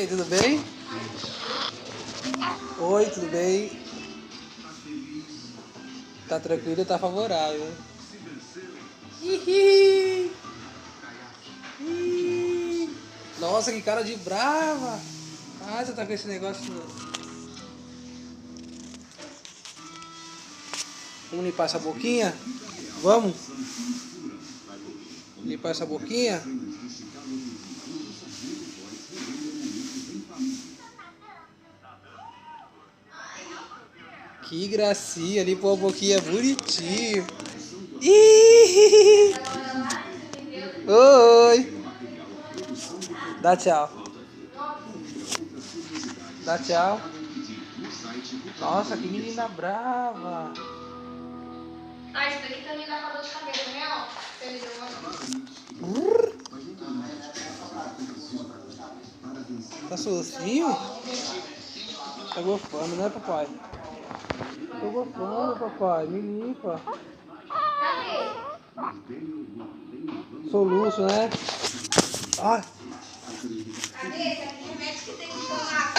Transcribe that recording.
aí, tudo bem? Oi, tudo bem? Tá tranquilo, tá favorável. Ih. Nossa, que cara de brava! Ah, você tá com esse negócio. Vamos limpar essa boquinha? Vamos? Limpar essa boquinha? Que gracinha, limpou a boquinha bonitinho. Ih! Oi! Dá tchau. Dá tchau. Nossa, que menina brava. Ah, isso daqui também dá pra dor de cabeça, né? Ó, Tá sozinho? Tá gofando, né, papai? Tô gofando, papai. Me limpa. Soluço, né? Ai. Cadê? Esse aqui é remédio que tem que colar.